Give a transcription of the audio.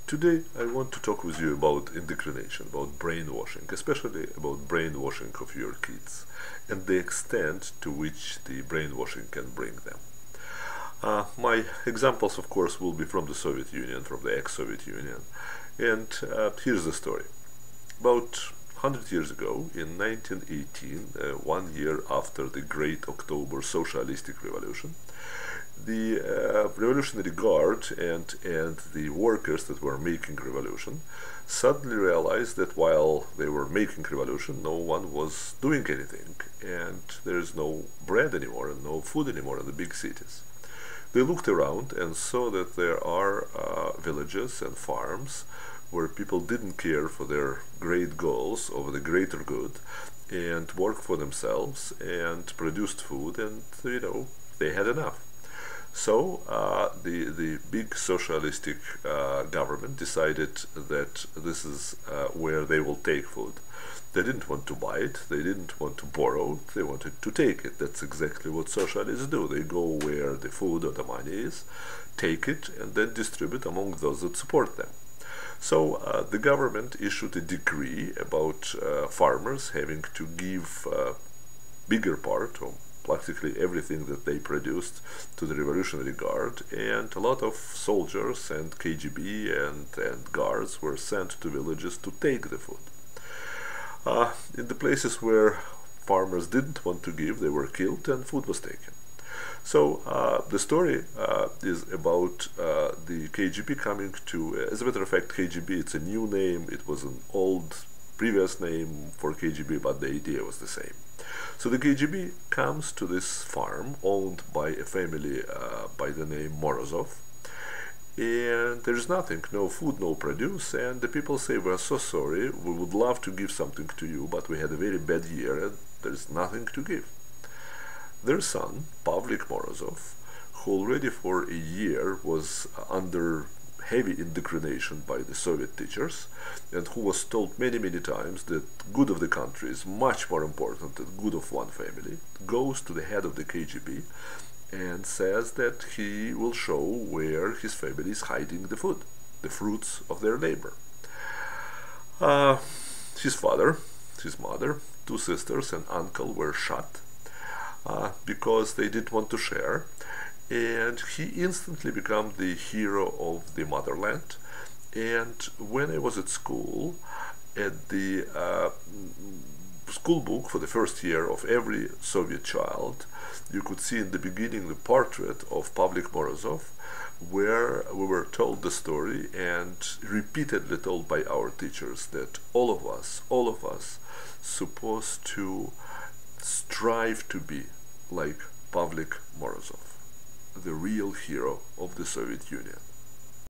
Today I want to talk with you about indoctrination, about brainwashing, especially about brainwashing of your kids and the extent to which the brainwashing can bring them. My examples, of course, will be from the Soviet Union, from the ex-Soviet Union, and here's the story. About 100 years ago, in 1918, 1 year after the Great October Socialistic Revolution, the Revolutionary Guard and the workers that were making revolution suddenly realized that while they were making revolution, no one was doing anything, and there is no bread anymore and no food anymore in the big cities. They looked around and saw that there are villages and farms where people didn't care for their great goals over the greater good and worked for themselves and produced food, and they had enough. So the big socialistic government decided that this is where they will take food. They didn't want to buy it, they didn't want to borrow, they wanted to take it. That's exactly what socialists do. They go where the food or the money is, take it, and then distribute among those that support them. So the government issued a decree about farmers having to give bigger part, or practically everything that they produced, to the Revolutionary Guard, and a lot of soldiers and KGB and guards were sent to villages to take the food. In the places where farmers didn't want to give, they were killed and food was taken. So the story is about the KGB coming to, as a matter of fact, KGB, it's a new name, it was an old previous name for KGB, but the idea was the same. So the KGB comes to this farm owned by a family by the name Morozov, and there's nothing, no food, no produce, and the people say, we're so sorry, we would love to give something to you, but we had a very bad year and there's nothing to give. Their son, Pavlik Morozov, who already for a year was under heavy indoctrination by the Soviet teachers, and who was told many times that good of the country is much more important than good of one family, goes to the head of the KGB and says that he will show where his family is hiding the food, the fruits of their labor. His father, his mother, two sisters and uncle were shot because they didn't want to share, and he instantly became the hero of the motherland. And when I was at school, at the school book for the first year of every Soviet child, you could see in the beginning the portrait of Pavlik Morozov, where we were told the story and repeatedly told by our teachers that all of us supposed to strive to be like Pavlik Morozov, the real hero of the Soviet Union.